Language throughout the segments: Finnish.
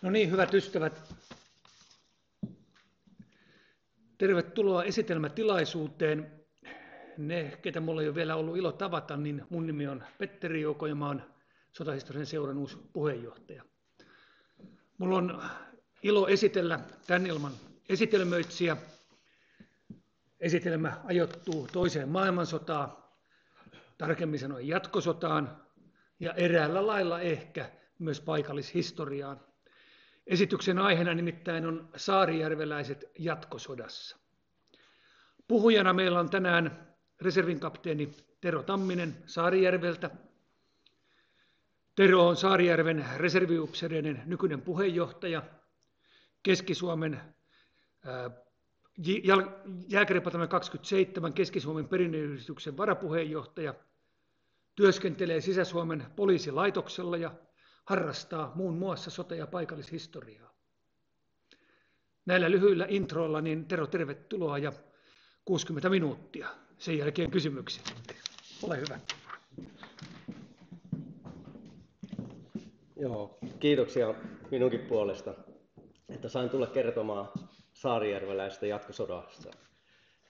No niin, hyvät ystävät, tervetuloa esitelmätilaisuuteen. Ne, ketä minulla ei ole vielä ollut ilo tavata, niin mun nimi on Petteri Jouko ja mä oon Sotahistorian seuran uusi puheenjohtaja. Mulla on ilo esitellä tämän ilman esitelmöitsijä. Esitelmä ajoittuu toiseen maailmansotaan, tarkemmin sanoen jatkosotaan ja eräällä lailla ehkä myös paikallishistoriaan. Esityksen aiheena nimittäin on saarijärveläiset jatkosodassa. Puhujana meillä on tänään reservin kapteeni Tero Tamminen Saarijärveltä. Tero on Saarijärven reserviupseereiden nykyinen puheenjohtaja, Keski-Suomen Jääkäripataljoonan 27 Keski-Suomen perinneyhdistyksen varapuheenjohtaja, työskentelee Sisä-Suomen poliisilaitoksella ja harrastaa muun muassa sota- ja paikallishistoriaa. Näillä lyhyillä introilla, niin Tero, tervetuloa ja 60 minuuttia. Sen jälkeen kysymyksiä. Ole hyvä. Joo, kiitoksia minunkin puolesta, että sain tulla kertomaan saarijärveläisestä jatkosodasta.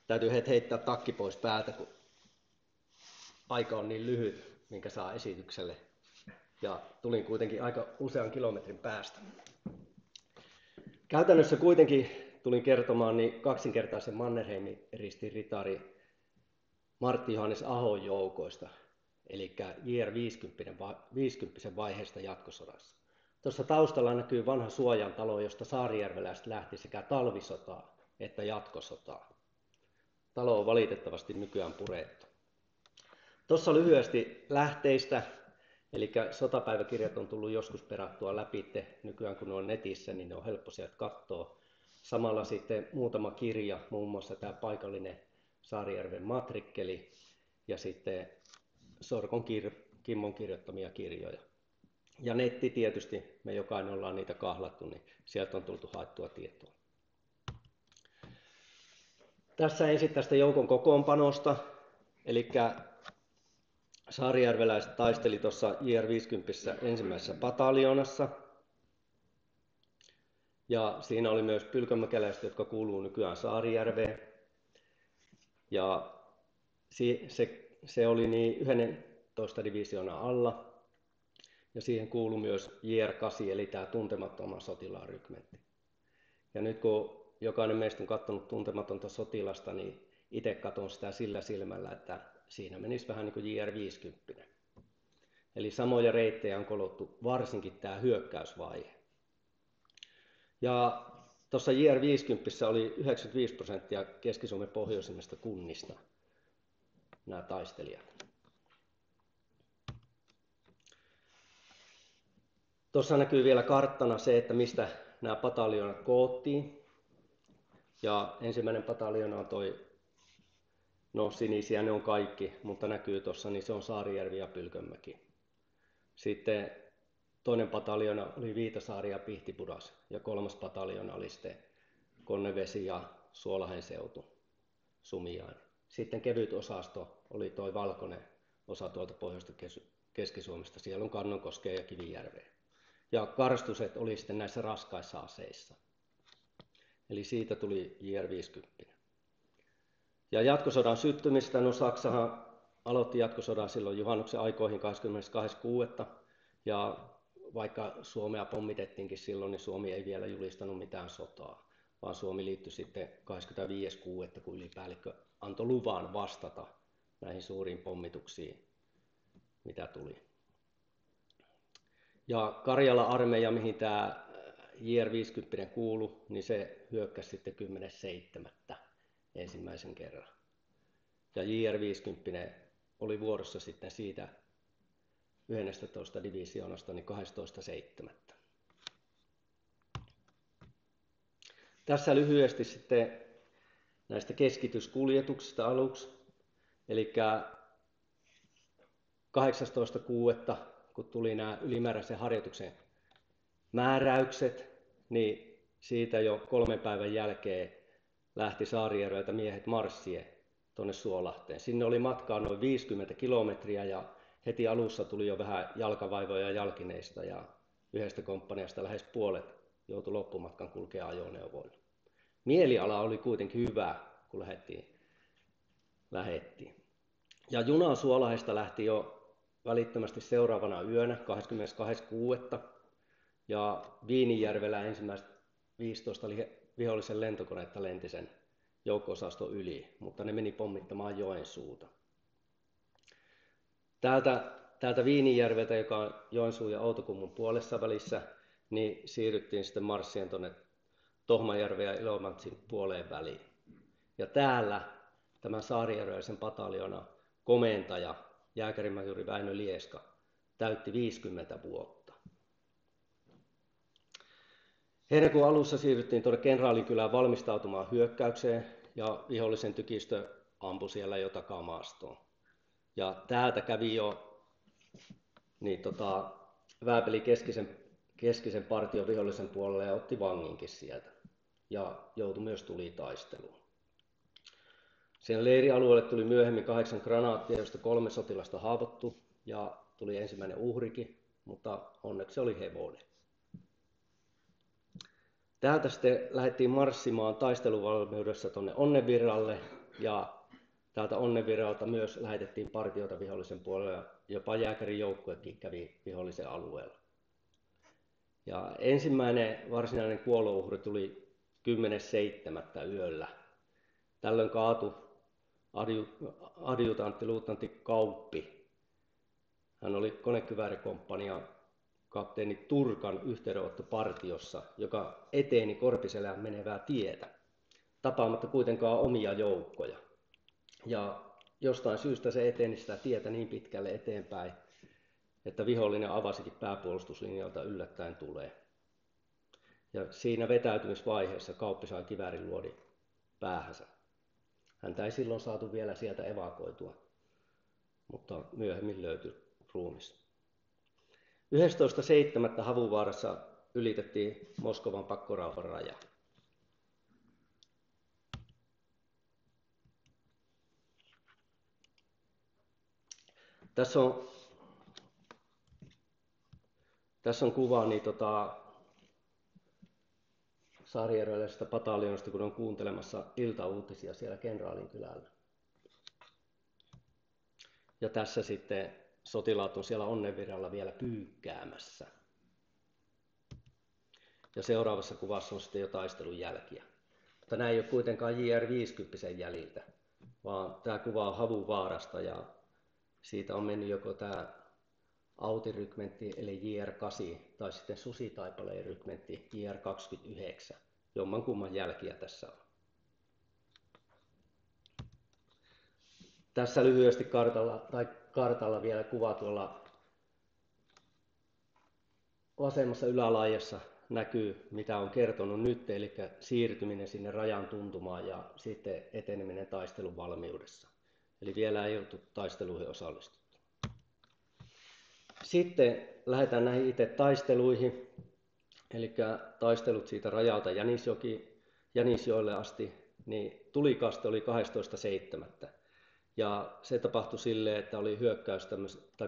Täytyy heittää takki pois päältä, kun aika on niin lyhyt, minkä saa esitykselle. Ja tulin kuitenkin aika usean kilometrin päästä. Käytännössä kuitenkin tulin kertomaan niin kaksinkertaisen Mannerheimin ristin ritari Martti Johannes Ahon joukoista, eli JR 50 vaiheesta jatkosodassa. Tuossa taustalla näkyy vanha Suojan talo, josta saarijärveläiset lähti sekä talvisotaan että jatkosotaan. Talo on valitettavasti nykyään purettu. Tuossa lyhyesti lähteistä. Eli sotapäiväkirjat on tullut joskus perattua läpi, nykyään kun ne on netissä, niin ne on helppo sieltä katsoa. Samalla sitten muutama kirja, muun muassa tämä paikallinen Saarijärven matrikkeli ja sitten Sorkon Kimmon kirjoittamia kirjoja. Ja netti tietysti, me jokainen ollaan niitä kahlattu, niin sieltä on tultu haettua tietoa. Tässä ensin tästä joukon kokoonpanosta, eli saarijärveläiset taisteli tuossa JR 50 ensimmäisessä pataljoonassa. Ja siinä oli myös pylkönmäkeläiset, jotka kuuluu nykyään Saarijärveen. Ja se oli niin 11 divisioona alla. Ja siihen kuului myös JR 8, eli tämä tuntemattoman sotilaan rykmentti. Ja nyt kun jokainen meistä on katsonut Tuntematonta sotilasta, niin itse katson sitä sillä silmällä, että siinä menisi vähän niin kuin JR 50. Eli samoja reittejä on kolottu, varsinkin tämä hyökkäysvaihe. Ja tuossa JR 50 oli 95% Keski-Suomen pohjoisimmista kunnista nämä taistelijat. Tuossa näkyy vielä karttana se, että mistä nämä pataljoonat koottiin. Ja ensimmäinen pataljoona on no sinisiä ne on kaikki, mutta näkyy tuossa, niin se on Saarijärvi ja Pylkönmäki. Sitten toinen pataljoona oli Viitasaari ja Pihtipudas ja kolmas pataljoona oli sitten Konnevesi ja Suolahen seutu, Sumiainen. Sitten kevyt osasto oli tuo valkoinen osa tuolta pohjoista Keski-Suomesta, siellä on Kannonkoskea ja Kivijärveä. Ja karstuset oli sitten näissä raskaissa aseissa. Eli siitä tuli JR 50. Ja jatkosodan syttymistä, no Saksahan aloitti jatkosodan silloin juhannuksen aikoihin 22.6. Ja vaikka Suomea pommitettiinkin silloin, niin Suomi ei vielä julistanut mitään sotaa, vaan Suomi liittyi sitten 25.6. kun ylipäällikkö antoi luvan vastata näihin suuriin pommituksiin, mitä tuli. Ja Karjalan armeija, mihin tämä JR 50 kuului, niin se hyökkäsi sitten 10.7. ensimmäisen kerran. Ja JR 50 oli vuorossa sitten siitä 11 divisioonasta niin 12.7. Tässä lyhyesti sitten näistä keskityskuljetuksista aluksi. Eli 18.6. kun tuli nämä ylimääräisen harjoituksen määräykset, niin siitä jo 3 päivän jälkeen lähti Saarijärveltä miehet marssien tuonne Suolahteen. Sinne oli matkaa noin 50 kilometriä ja heti alussa tuli jo vähän jalkavaivoja jalkineista ja yhdestä komppaniasta lähes puolet joutui loppumatkan kulkea ajoneuvoilla. Mieliala oli kuitenkin hyvä, kun lähettiin. Ja juna Suolahdesta lähti jo välittömästi seuraavana yönä 22.6. Ja Viininjärvellä ensimmäiset 15 vihollisen lentokoneetta lenti sen joukko-osaston yli, mutta ne meni pommittamaan Joensuuta. Täältä Viininjärveltä, joka on Joensuun ja Outokummun puolessa välissä, niin siirryttiin sitten marssien tuonne Tohmajärven ja Ilomantsin puoleen väliin. Ja täällä tämä Saarijärveläisen pataljoona komentaja, jääkärimajuri Väinö Lieska, täytti 50 vuotta. Heinäkuun alussa siirryttiin tuonne Kenraalikylään valmistautumaan hyökkäykseen ja vihollisen tykistö ampui siellä jo takamaastoon. Ja täältä kävi jo vääpeli keskisen partion vihollisen puolelle ja otti vanginkin sieltä. Ja joutui myös tulitaisteluun. Sen leirialueelle tuli myöhemmin 8 granaattia, joista 3 sotilasta haavoittui ja tuli ensimmäinen uhrikin, mutta onneksi oli hevonen. Täältä sitten lähdettiin marssimaan taisteluvalmiudessa tuonne Onnenvirralle ja täältä Onnenvirralta myös lähetettiin partiota vihollisen puolelle ja jopa jääkärijoukkuekin kävi vihollisen alueella. Ja ensimmäinen varsinainen kuolouhri tuli 10.7. yöllä. Tällöin kaatui adjutantti luutnantti Kauppi. Hän oli konekiväärikomppanian kapteeni Turkan yhteydenottopartiossa, joka eteni Korpiselään menevää tietä, tapaamatta kuitenkaan omia joukkoja. Ja jostain syystä se eteni sitä tietä niin pitkälle eteenpäin, että vihollinen avasikin pääpuolustuslinjalta yllättäen tulee. Ja siinä vetäytymisvaiheessa Kauppi sai kiväärin luodin päähänsä. Häntä ei silloin saatu vielä sieltä evakoitua, mutta myöhemmin löytyi ruumis. 11.7. Havuvaarassa ylitettiin Moskovan pakkorauhan raja. Tässä on kuva saarijärveläisestä pataljoonasta, kun on kuuntelemassa iltauutisia siellä Kenraalinkylällä. Ja tässä sitten sotilaat on siellä Onnenvirralla vielä pyykkäämässä. Ja seuraavassa kuvassa on sitten jo taistelun jälkiä. Mutta nämä ei ole kuitenkaan JR50 jäljiltä, vaan tämä kuva on Havuvaarasta ja siitä on mennyt joko tämä Autirykmentti eli JR8 tai sitten Susitaipaleen rykmentti JR29. Jomman kumman jälkiä tässä on. Tässä lyhyesti kartalla vielä kuva tuolla vasemmassa ylälaidassa näkyy, mitä on kertonut nyt, eli siirtyminen sinne rajan tuntumaan ja sitten eteneminen taistelun valmiudessa. Eli vielä ei oltu taisteluihin osallistuttu. Sitten lähdetään näihin itse taisteluihin, eli taistelut siitä rajalta Jänisjoelle asti, niin tulikaste oli 12.7. Ja se tapahtui silleen, että oli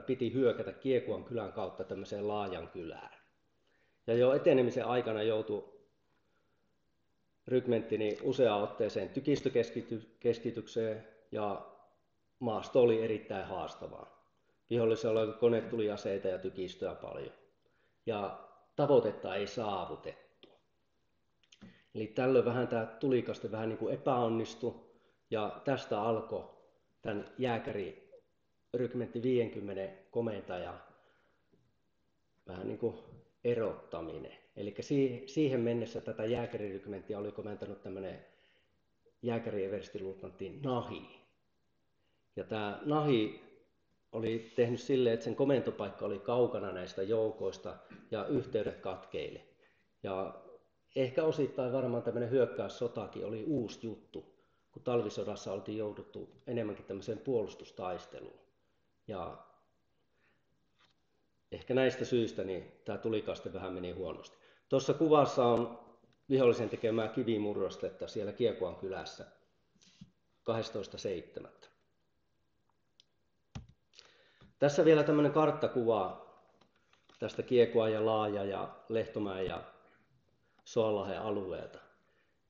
piti hyökätä Kiekuan kylän kautta tämmöiseen Laajan kylään. Ja jo etenemisen aikana joutui rykmenttini useaan otteeseen tykistökeskitykseen ja maasto oli erittäin haastavaa. Vihollisella oli konetuliaseita ja tykistöä paljon. Ja tavoitetta ei saavutettu. Eli tällöin vähän tämä tulikaste vähän niin kuin epäonnistui ja tästä alkoi tämän jääkärirykmentti 50 komentaja vähän niin kuin erottaminen. Eli siihen mennessä tätä jääkärirykmenttiä oli komentanut tämmöinen jääkäri-everstiluutnantti Nahi. Ja tämä Nahi oli tehnyt silleen, että sen komentopaikka oli kaukana näistä joukoista ja yhteydet katkeili. Ja ehkä osittain varmaan tämmöinen hyökkäyssotakin oli uusi juttu, kun talvisodassa oltiin jouduttu enemmänkin tämmöiseen puolustustaisteluun. Ja ehkä näistä syistä niin tämä tulikaste vähän meni huonosti. Tuossa kuvassa on vihollisen tekemää kivimurrostetta siellä Kiekuan kylässä 12.7. Tässä vielä tämmöinen karttakuva tästä Kiekuan ja Laaja ja Lehtomäen ja Soanlahden alueelta.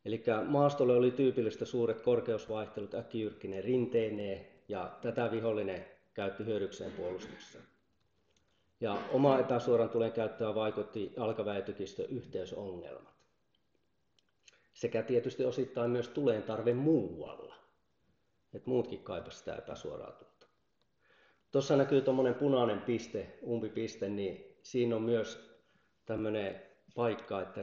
Eli maastolle oli tyypillistä suuret korkeusvaihtelut äkkijyrkkinen rinteineen, ja tätä vihollinen käytti hyödykseen puolustuksessa. Ja oma epäsuoran tulen käyttöä vaikutti jalkaväetykistön yhteysongelmat. Sekä tietysti osittain myös tulen tarve muualla. Et muutkin kaipasivat sitä epäsuoraa tulta. Tuossa näkyy tuommoinen punainen piste, umpipiste, niin siinä on myös tämmöinen paikka, että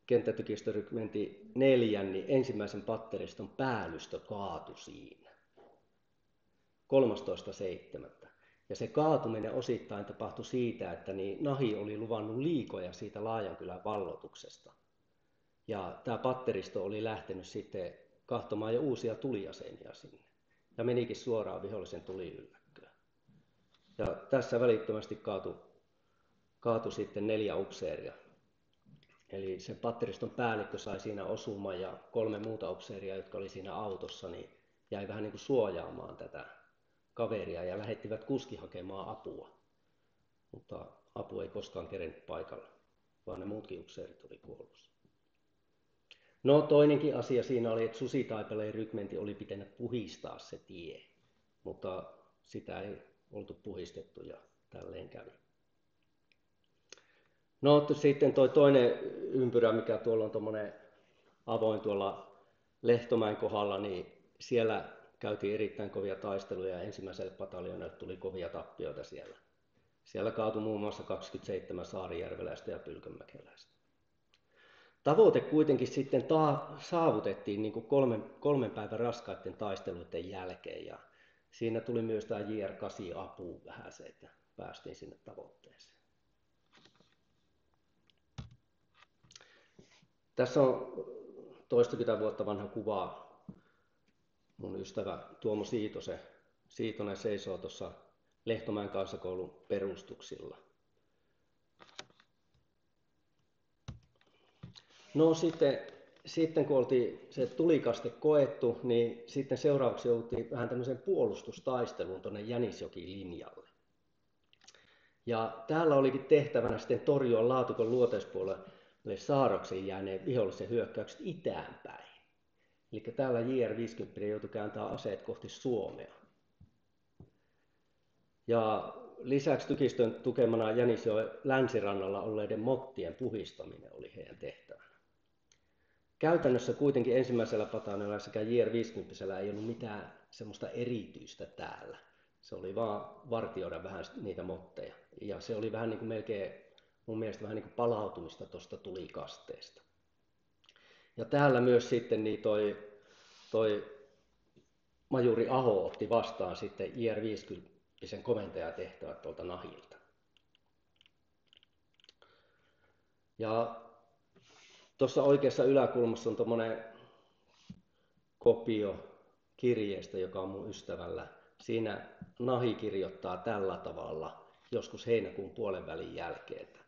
kenttätykistörykmentti 4, niin ensimmäisen patteriston päällystö kaatui siinä 13.7. Ja se kaatuminen osittain tapahtui siitä, että Nahi oli luvannut liikoja siitä Laajankylän vallotuksesta. Ja tämä patteristo oli lähtenyt sitten kahtomaan jo uusia tuliasemia sinne. Ja menikin suoraan vihollisen tuliylläkköön. Ja tässä välittömästi kaatui sitten 4 upseeria. Eli sen patteriston päällikkö sai siinä osuman ja 3 muuta upseeria, jotka oli siinä autossa, niin jäi vähän niin kuin suojaamaan tätä kaveria ja lähettivät kuski hakemaan apua. Mutta apu ei koskaan kerennyt paikalle, vaan ne muutkin upseerit oli kuollut. No toinenkin asia siinä oli, että Susitaipaleen rykmentti oli pitänyt puhistaa se tie, mutta sitä ei oltu puhistettu ja tälleen kävi. No sitten toi toinen ympyrä, mikä tuolla on tuommoinen avoin tuolla Lehtomäen kohdalla, niin siellä käytiin erittäin kovia taisteluja ja ensimmäiselle pataljonalle tuli kovia tappioita siellä. Siellä kaatui muun muassa 27 saarijärveläistä ja pylkönmäkeläistä. Tavoite kuitenkin sitten saavutettiin niin kuin 3 päivän raskaiden taisteluiden jälkeen ja siinä tuli myös tämä JR8 apuun vähän se, että päästiin sinne tavoitteeseen. Tässä on toistakymmentä vuotta vanha kuva. Mun ystävä Tuomo Siitonen seisoo tuossa Lehtomäen kansakoulun perustuksilla. No sitten kun oltiin se tulikaste koettu, niin sitten seuraavaksi joutui vähän tämmöisen puolustustaisteluun tuonne Jänisjoki-linjalle. Ja täällä olikin tehtävänä sitten torjua Laatikon luoteispuolelle saarrokseen jääneen vihollisen hyökkäykset itäänpäin. Eli täällä JR50 joutui kääntämään aseet kohti Suomea. Ja lisäksi tykistön tukemana Jänisjoen länsirannalla olleiden mottien puhistaminen oli heidän tehtävänä. Käytännössä kuitenkin ensimmäisellä pataljonilla sekä JR50 ei ollut mitään semmoista erityistä täällä. Se oli vaan vartioida vähän niitä motteja. Ja se oli vähän niin kuin melkein mun mielestä vähän niin kuin palautumista tuosta tulikasteesta. Ja täällä myös sitten niin toi majuri Aho otti vastaan sitten JR50 komentajatehtävät tuolta Nahilta. Ja tuossa oikeassa yläkulmassa on tuommoinen kopio kirjeestä, joka on mun ystävällä. Siinä Nahi kirjoittaa tällä tavalla joskus heinäkuun puolenvälin jälkeen, että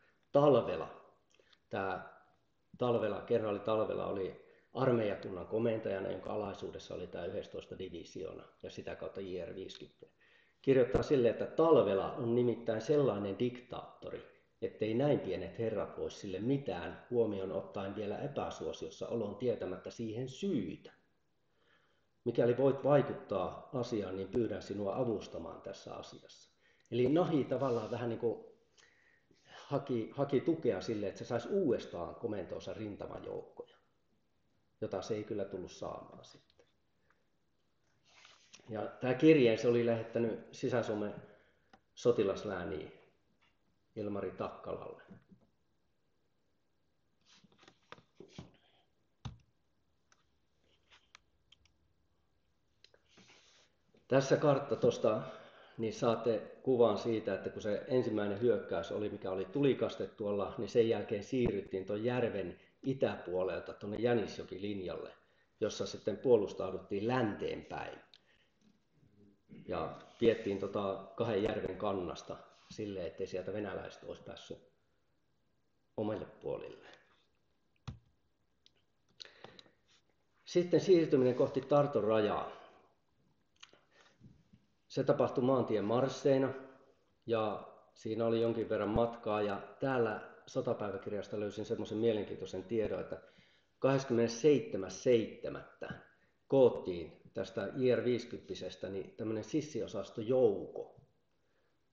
kenraali Talvela oli armeijakunnan komentajana, jonka alaisuudessa oli tämä 11 divisioona ja sitä kautta JR50. Kirjoittaa silleen, että Talvela on nimittäin sellainen diktaattori, ettei näin pienet herrat voi sille mitään, huomioon ottaen vielä epäsuosiossa olon tietämättä siihen syytä. Mikäli voit vaikuttaa asiaan, niin pyydän sinua avustamaan tässä asiassa. Eli Nahi tavallaan vähän niin kuin haki tukea sille, että se saisi uudestaan komentoonsa rintamajoukkoja, jota se ei kyllä tullut saamaan sitten. Ja tämä kirjeen se oli lähettänyt Sisä-Suomen sotilaslääniin Ilmari Takkalalle. Tässä kartta tuosta, niin saatte kuvan siitä, että kun se ensimmäinen hyökkäys oli, mikä oli tulikaste tuolla, niin sen jälkeen siirryttiin tuon järven itäpuolelta tuonne Jänisjoki-linjalle, jossa sitten puolustauduttiin länteen päin. Ja piettiin 2 järven kannasta silleen, ettei sieltä venäläiset olisi päässyt omille puolille. Sitten siirtyminen kohti Tarton rajaa. Se tapahtui maantien marsseina ja siinä oli jonkin verran matkaa ja täällä sotapäiväkirjasta löysin semmoisen mielenkiintoisen tiedon, että 27.7. koottiin tästä JR50 niin tämmöinen sissiosastojouko.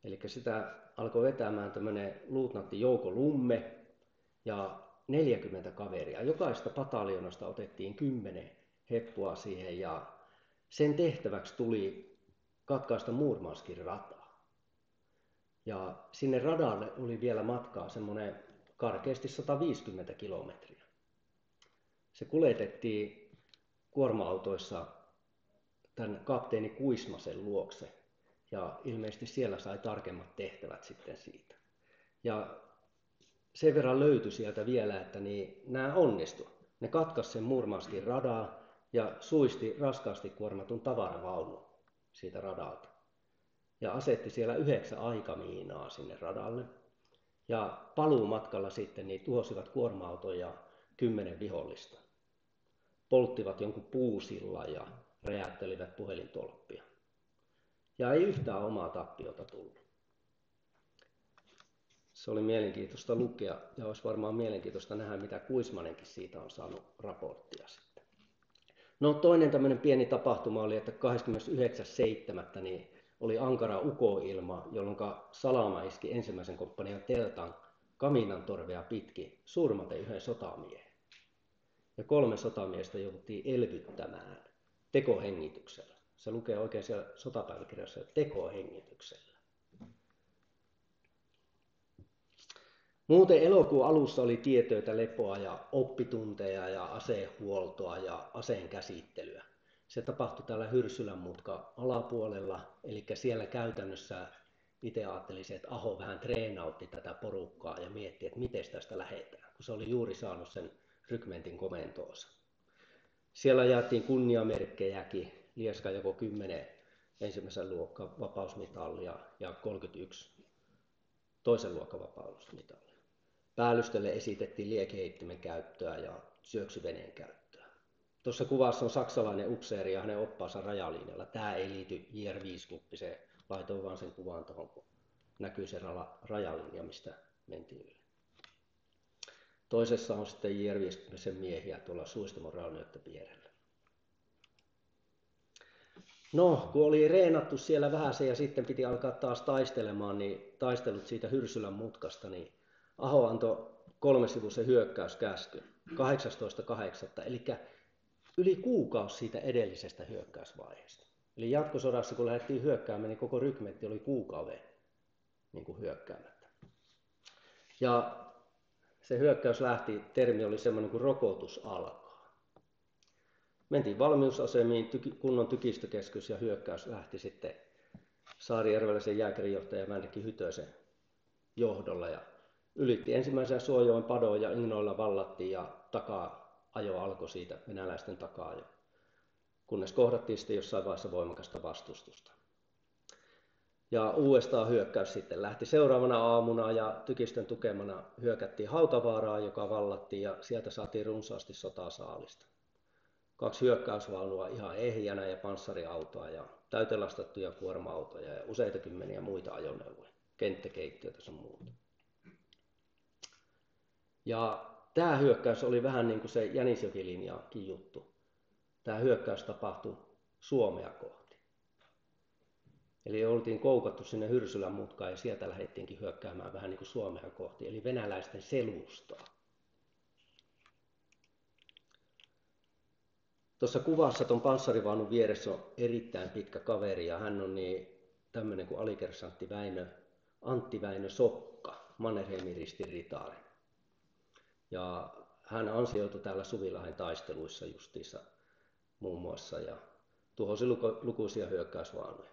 Eli sitä alkoi vetämään tämmöinen luutnantti Jouko Lumme ja 40 kaveria. Jokaista pataljonasta otettiin 10 heppua siihen ja sen tehtäväksi tuli katkaista Murmanskin rataa. Ja sinne radalle oli vielä matkaa semmoinen karkeasti 150 kilometriä. Se kuljetettiin kuorma-autoissa tämän kapteeni Kuismasen luokse ja ilmeisesti siellä sai tarkemmat tehtävät sitten siitä. Ja sen verran löytyi sieltä vielä, että nämä onnistu. Ne katkaisi sen Murmanskin radaa ja suisti raskaasti kuormatun tavaravaunun siitä radalta. Ja asetti siellä 9 aikamiinaa sinne radalle. Ja paluumatkalla sitten niin tuhosivat kuorma-auton ja 10 vihollista. Polttivat jonkun puusillan ja räjäyttelivät puhelintolppia. Ja ei yhtään omaa tappiota tullut. Se oli mielenkiintoista lukea ja olisi varmaan mielenkiintoista nähdä, mitä Kuismanenkin siitä on saanut raporttia sitten. No toinen tämmöinen pieni tapahtuma oli, että 29.7. niin oli ankara ukoilma, jolloin Salama iski ensimmäisen komppanian teltan Kaminan torvea pitkin surmaten yhden sotamiehen. Ja 3 sotamiestä jouduttiin elvyttämään tekohengityksellä. Se lukee oikein siellä sotapäiväkirjassa tekohengityksellä. Muuten elokuun alussa oli tietöitä lepoa ja oppitunteja ja asehuoltoa ja aseen käsittelyä. Se tapahtui täällä Hyrsylän mutka alapuolella, eli siellä käytännössä itse ajattelin, että Aho vähän treenautti tätä porukkaa ja mietti, että miten tästä lähdetään, kun se oli juuri saanut sen rykmentin komentoonsa. Siellä jaettiin kunniamerkkejäkin, Lieska jakoi 10 ensimmäisen luokan vapausmitallia ja 31 toisen luokan vapausmitallia. Päällystölle esitettiin liekeheittimen käyttöä ja syöksyveneen käyttöä. Tuossa kuvassa on saksalainen upseeri ja hänen oppaansa rajalinjalla. Tämä ei liity JR50, laitoin vaan sen kuvan tuohon, kun näkyy se rajalinja, mistä mentiin yli. Toisessa on sitten JR50 miehiä tuolla Suistamon raunioiden vierellä. No, kun oli reenattu siellä vähän ja sitten piti alkaa taas taistelemaan, niin taistelut siitä Hyrsylän mutkasta, niin Aho antoi 3-sivuisen hyökkäyskäskyn 18.8. Eli yli kuukausi siitä edellisestä hyökkäysvaiheesta. Eli jatkosodassa, kun lähdettiin hyökkäämään, niin koko rykmentti oli kuukauden niin kuin hyökkäämättä. Ja se hyökkäys lähti, termi oli semmoinen kuin rokotus alkaa. Mentiin valmiusasemiin, kunnon tykistökeskus ja hyökkäys lähti sitten Saarijärveläisen jääkärijohtaja Vänrikki Hytösen johdolla ja ylitti ensimmäisen Suojoen padon ja Ingnoilla vallattiin ja ajo alkoi siitä venäläisten takaa, kunnes kohdattiin sitten jossain vaiheessa voimakasta vastustusta. Ja uudestaan hyökkäys sitten lähti seuraavana aamuna ja tykistön tukemana hyökättiin Hautavaaraa, joka vallattiin ja sieltä saatiin runsaasti sotasaalista. 2 hyökkäysvaunua ihan ehjänä ja panssariautoa ja täytelastattuja kuorma-autoja ja useita kymmeniä muita ajoneuvoja, kenttäkeittiötä sun muuta. Ja tämä hyökkäys oli vähän niin kuin se Jänisjoki-linjaakin juttu. Tämä hyökkäys tapahtui Suomea kohti. Eli oltiin koukattu sinne Hyrsylän mutkaan ja sieltä lähdettiinkin hyökkäämään vähän niin kuin Suomea kohti, eli venäläisten selustaa. Tuossa kuvassa tuon panssarivaunun vieressä on erittäin pitkä kaveri ja hän on tämmöinen kuin alikersantti Antti Väinö Sokka, Mannerheimin ristin ritaari. Ja hän ansioitui täällä Suvilahden taisteluissa justiinsa muun muassa ja tuhosi lukuisia hyökkäysvaunuja.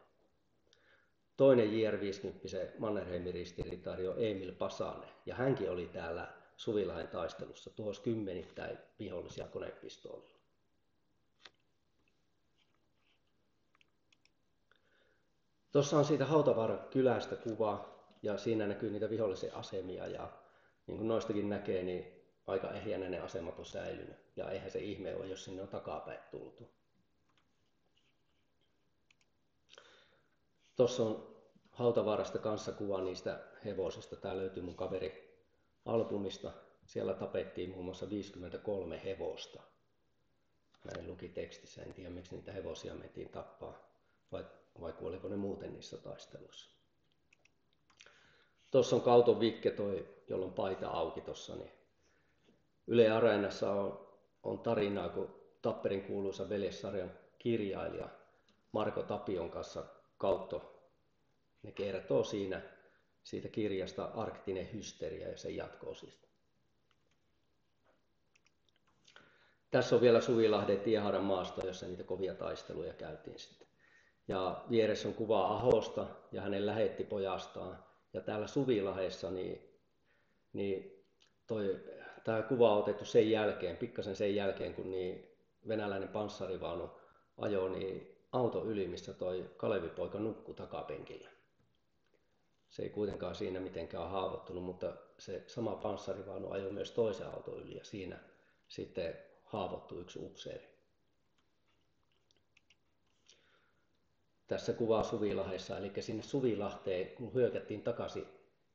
Toinen JR50 Mannerheimin ristin ritaari on Emil Pasane ja hänkin oli täällä Suvilahden taistelussa, tuhosi kymmenittäin vihollisia konepistoolilla. Tuossa on siitä Hautavaaran kylästä kuva ja siinä näkyy niitä vihollisen asemia ja niin kuin noistakin näkee, niin aika ehjänä ne asemat on säilynyt ja eihän se ihme ole, jos sinne on takapäin tultu. Tuossa on Hautavaarasta kanssa kuva niistä hevosista. Tää löytyy mun kaveri albumista. Siellä tapettiin muun muassa 53 hevosta. Näin luki tekstissä, en tiedä miksi niitä hevosia mentiin tappaa, vai kuoliko ne muuten niissä taisteluissa. Tuossa on Kauton Vikke, jolla on paita auki tuossa. Niin Yle Areenassa on tarinaa, kun Tapperin kuuluisa veljessarjan kirjailija Marko Tapion kanssa Kautto, ne kertoo siitä kirjasta Arktinen hysteria ja sen jatko-osista. Tässä on vielä Suvilahden Tiehaaran maasto, jossa niitä kovia taisteluja käytiin sitten. Ja vieressä on kuva Ahosta ja hänen lähettipojastaan. Ja täällä Suvilahdessa tämä kuva on otettu pikkasen sen jälkeen, kun venäläinen panssarivaunu ajoi auto yli, missä toi Kalevipoika nukkui takapenkillä. Se ei kuitenkaan siinä mitenkään haavoittunut, mutta se sama panssarivaunu ajoi myös toisen auton yli ja siinä sitten haavoittui yksi upseeri. Tässä kuvaa Suvilahdessa, eli sinne Suvilahteen, kun hyökättiin takaisin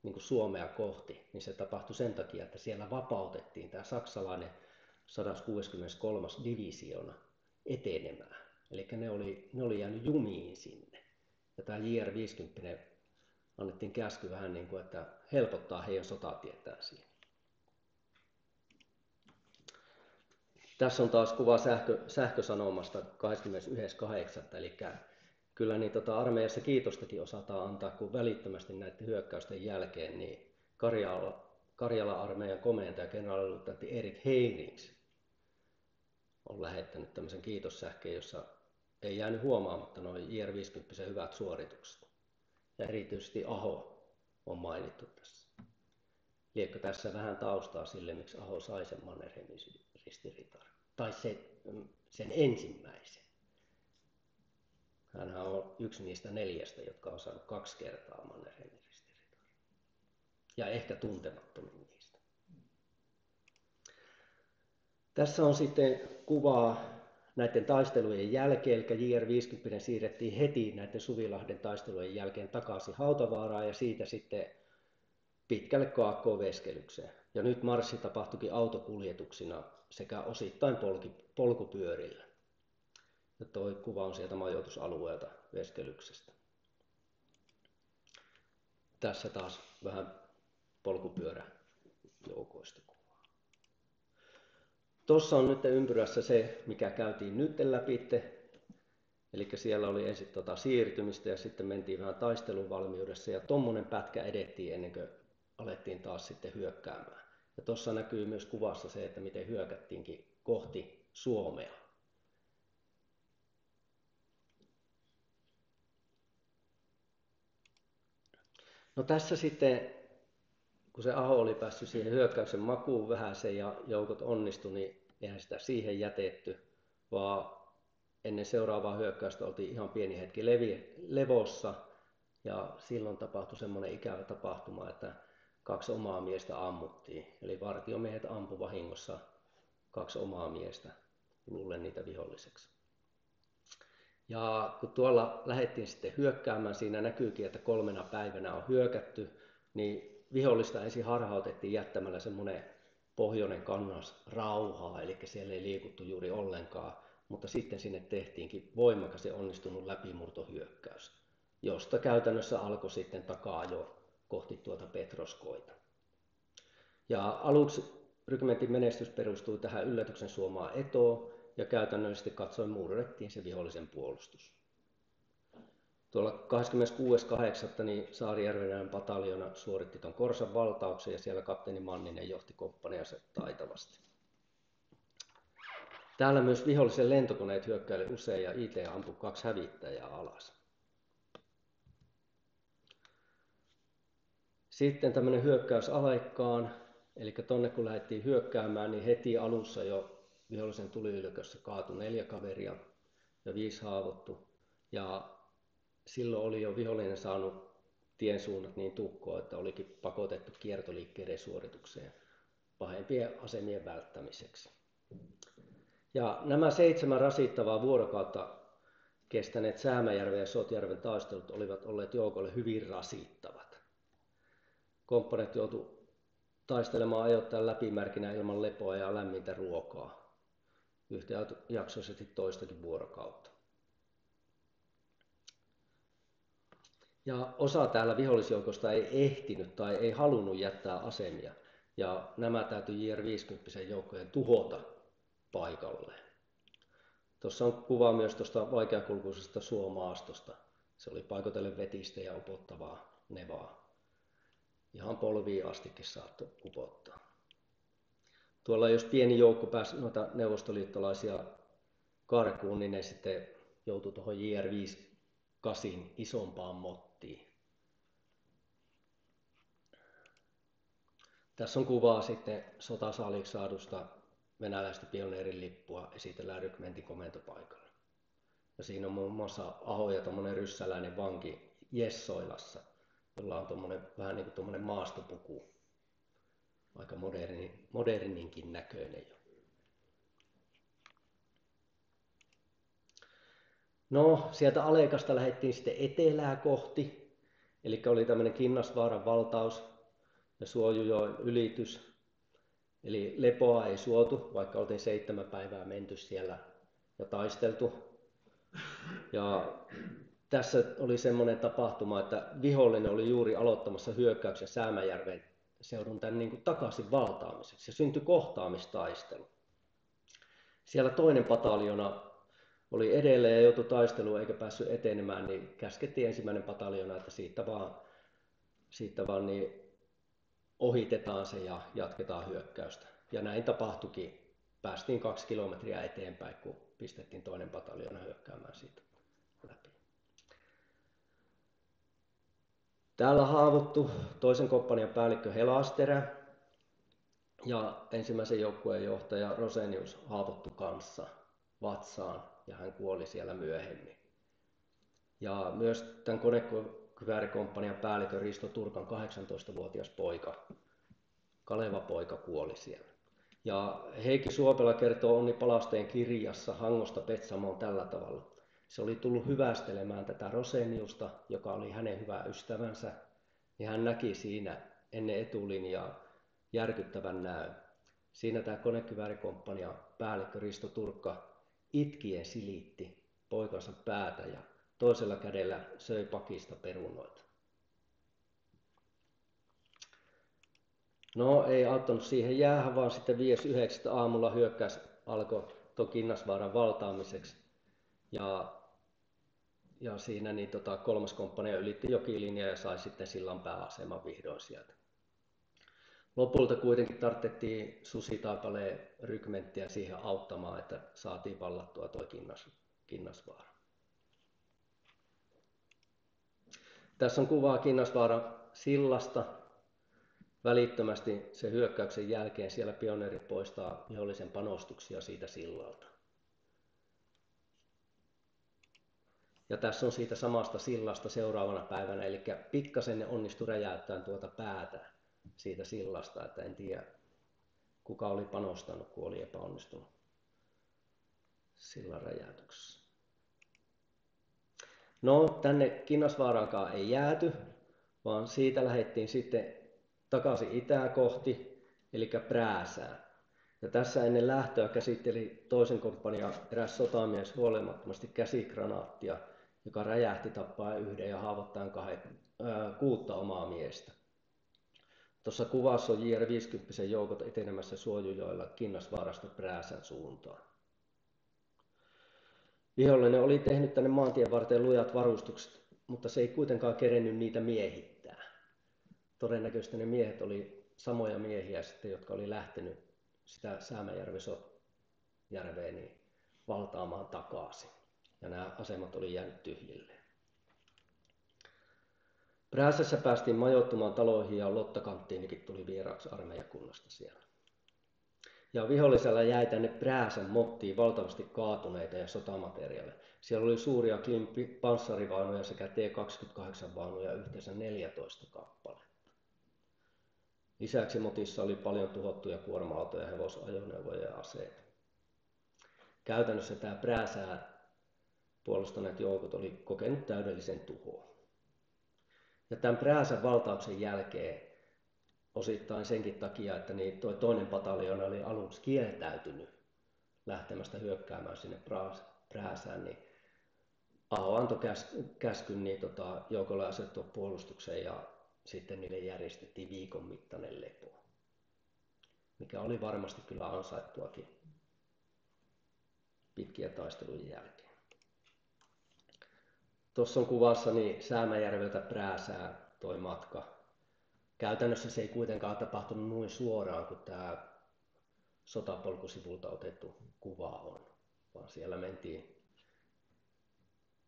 niin kuin Suomea kohti, niin se tapahtui sen takia, että siellä vapautettiin tämä saksalainen 163. divisioona etenemään. Eli ne oli jäänyt jumiin sinne. Ja tämä JR-50 annettiin käsky vähän niin kuin, että helpottaa heidän sotatietään siinä. Tässä on taas kuva sähkösanomasta 21.8. Eli kyllä niin armeijassa kiitostakin osataan antaa, kun välittömästi näiden hyökkäysten jälkeen niin Karjalan armeijan komentaja kenraaliluutnantti Erik Heinrichs on lähettänyt tämmöisen kiitossähkeen, jossa ei jäänyt huomaamatta noin JR-50 hyvät suoritukset. Ja erityisesti Aho on mainittu tässä. Liekö tässä vähän taustaa sille, miksi Aho sai sen Mannerheimin ristiritar? Tai sen ensimmäisen. Hänhän on yksi niistä 4, jotka on saanut 2 kertaa Mannerheimin ristiritar. Ja ehkä tuntemattomin niistä. Tässä on sitten kuvaa näiden taistelujen jälkeen, eli JR-50 siirrettiin heti näiden Suvilahden taistelujen jälkeen takaisin Hautavaaraan ja siitä sitten pitkälle Kaakkoon-Veskelykseen. Ja nyt marssi tapahtuikin autokuljetuksina sekä osittain polkupyörillä. Ja tuo kuva on sieltä majoitusalueelta Veskelyksestä. Tässä taas vähän polkupyöräjoukoista kuvaa. Tuossa on nyt ympyrässä se, mikä käytiin nyt läpi. Eli siellä oli ensin siirtymistä ja sitten mentiin vähän taisteluvalmiudessa ja tommonen pätkä edettiin ennen kuin alettiin taas sitten hyökkäämään. Ja tuossa näkyy myös kuvassa se, että miten hyökättiinkin kohti Suomea. No tässä sitten, kun se Aho oli päässyt siihen hyökkäyksen makuun vähäsen ja joukot onnistui, niin eihän sitä siihen jätetty, vaan ennen seuraavaa hyökkäystä oltiin ihan pieni hetki levossa ja silloin tapahtui semmoinen ikävä tapahtuma, että 2 omaa miestä ammuttiin. Eli vartiomiehet ampui vahingossa 2 omaa miestä ja luulen niitä viholliseksi. Ja kun tuolla lähdettiin sitten hyökkäämään, siinä näkyykin, että 3 päivänä on hyökätty, niin vihollista ensin harhautettiin jättämällä semmoinen pohjoinen kannas rauhaa, eli siellä ei liikuttu juuri ollenkaan, mutta sitten sinne tehtiinkin voimakas ja onnistunut läpimurtohyökkäys, josta käytännössä alkoi sitten taka-ajo kohti tuota Petroskoita. Ja aluksi rykmentin menestys perustui tähän yllätyksen suomaan etoon, ja käytännöllisesti katsoen murrettiin se vihollisen puolustus. Tuolla 26.8. niin Saarijärvenään pataljona suoritti tuon Korsan valtauksen ja siellä kapteeni Manninen johti komppaniansa taitavasti. Täällä myös vihollisen lentokoneet hyökkäili usein ja IT ampui 2 hävittäjää alas. Sitten tämmöinen hyökkäys Alekkaan, eli tonne kun lähdettiin hyökkäämään, niin heti alussa jo vihollisen tuliylikössä kaatui 4 kaveria ja 5 haavoittui. Ja silloin oli jo vihollinen saanut tien suunnat niin tukkoon, että olikin pakotettu kiertoliikkeiden suoritukseen pahempien asemien välttämiseksi. Ja nämä 7 rasittavaa vuorokautta kestäneet Säämäjärven ja Sotjärven taistelut olivat olleet joukolle hyvin rasittavat. Komppaneet joutuivat taistelemaan ajoittain läpimärkinä ilman lepoa ja lämmintä ruokaa. Yhtäjaksoisesti toistakin vuorokautta. Ja osa täällä vihollisjoukosta ei ehtinyt tai ei halunnut jättää asemia. Ja nämä täytyi JR-50 joukkojen tuhota paikalleen. Tuossa on kuva myös tuosta vaikeakulkuisesta suomaastosta. Se oli paikotellen vetistä ja upottavaa nevaa. Ihan polviin astikin saattoi upottaa. Tuolla jos pieni joukko pääsi noita neuvostoliittolaisia karkuun, niin ne sitten joutui tuohon JR-58 isompaan mottiin. Tässä on kuvaa sitten sotasaaliksi saadusta venäläistä pioneerin lippua, esitellään rykmentin komentopaikalla. Ja siinä on muun muassa Aho ja tommonen ryssäläinen vanki Jessoilassa, jolla on vähän niin kuin tommonen maastopuku. Aika moderninkin näköinen jo. No, sieltä Alekasta lähdettiin sitten etelää kohti, eli oli tämmöinen Kinnasvaaran valtaus ja Suojujoen ylitys. Eli lepoa ei suotu, vaikka oltiin 7 päivää menty siellä ja taisteltu. Ja tässä oli semmoinen tapahtuma, että vihollinen oli juuri aloittamassa hyökkäyksen Säämäjärven seudun tämän niin kuin takaisin valtaamiseksi. Ja syntyi kohtaamistaistelu. Siellä toinen pataljona oli edelleen ja joutui taisteluun eikä päässyt etenemään, niin käskettiin ensimmäinen pataljona, että siitä vaan niin ohitetaan se ja jatketaan hyökkäystä. Ja näin tapahtuikin. Päästiin 2 kilometriä eteenpäin, kun pistettiin toinen pataljona hyökkäämään siitä läpi. Täällä haavoittui toisen komppanian päällikkö Helasterä ja ensimmäisen joukkueen johtaja Rosenius haavoittui kanssa vatsaan ja hän kuoli siellä myöhemmin. Ja myös tämän konekiväärikomppanian päällikön Risto Turkan 18-vuotias poika, Kaleva-poika, kuoli siellä. Ja Heikki Suopela kertoo Onni Palasteen kirjassa Hangosta Petsamoon tällä tavalla. Se oli tullut hyvästelemään tätä Roseniusta, joka oli hänen hyvä ystävänsä, ja hän näki siinä ennen etulinjaa järkyttävän näön. Siinä tämä konekiväärikomppanian päällikkö Risto Turkka itkien silitti poikansa päätä ja toisella kädellä söi pakista perunoita. No, ei auttanut siihen jäähän, vaan sitten 5.9. aamulla hyökkäys alkoi tuon Kinnasvaaran valtaamiseksi. Ja siinä niin 3. komppania ylitti jokilinjaa ja sai sitten sillan pääaseman vihdoin sieltä. Lopulta kuitenkin tarvittiin susitaipaleen rykmenttiä siihen auttamaan, että saatiin vallattua tuo Kinnasvaara. Tässä on kuvaa Kinnasvaaran sillasta. Välittömästi sen hyökkäyksen jälkeen siellä pioneerit poistaa vihollisen panostuksia siitä sillalta. Ja tässä on siitä samasta sillasta seuraavana päivänä, eli pikkasen ne onnistui räjäyttämään tuota päätä siitä sillasta, että en tiedä kuka oli panostanut, kun oli epäonnistunut sillan räjäytyksessä. No, tänne Kinnasvaaraankaan ei jääty, vaan siitä lähdettiin sitten takaisin itää kohti, eli Prääsään. Ja tässä ennen lähtöä käsitteli toisen komppanian eräs sotamies huolimattomasti käsikranaattia, joka räjähti tappaen 1 ja haavoittaen 6 omaa miestä. Tuossa kuvassa on JR-50 joukot etenemässä Suojujoella Kinnasvaarasta Prääsän suuntaan. Vihollinen oli tehnyt tänne maantien varteen lujat varustukset, mutta se ei kuitenkaan kerennyt niitä miehittää. Todennäköisesti ne miehet oli samoja miehiä sitten, jotka oli lähtenyt sitä Säämäjärveä niin valtaamaan takaisin. Ja nämä asemat oli jäänyt tyhjilleen. Prääsässä päästiin majoittumaan taloihin ja Lotta Kanttiinikin tuli vieraaksi armeijakunnasta siellä. Ja vihollisella jäi tänne Prääsän mottiin valtavasti kaatuneita ja sotamateriaaleja. Siellä oli suuria Klimp-panssarivaunuja sekä T-28-vaunuja yhteensä 14 kappaletta. Lisäksi motissa oli paljon tuhottuja kuorma-autoja, hevosajoneuvoja ja aseita. Käytännössä tämä Prääsää puolustaneet joukot oli kokenut täydellisen tuhoa. Ja tämän Prääsän valtauksen jälkeen osittain senkin takia, että niin toi toinen pataljoona oli aluksi kieltäytynyt lähtemästä hyökkäämään sinne Prääsään, niin Aho antoi käskyn niin joukolle asettua puolustukseen ja sitten niille järjestettiin viikon mittainen lepo, mikä oli varmasti kyllä ansaittuakin pitkien taistelujen jälkeen. Tuossa on kuvassa niin Säämäjärveltä Prääsään toi matka. Käytännössä se ei kuitenkaan tapahtunut noin suoraan kuin tämä sotapolkusivulta otettu kuva on, vaan siellä mentiin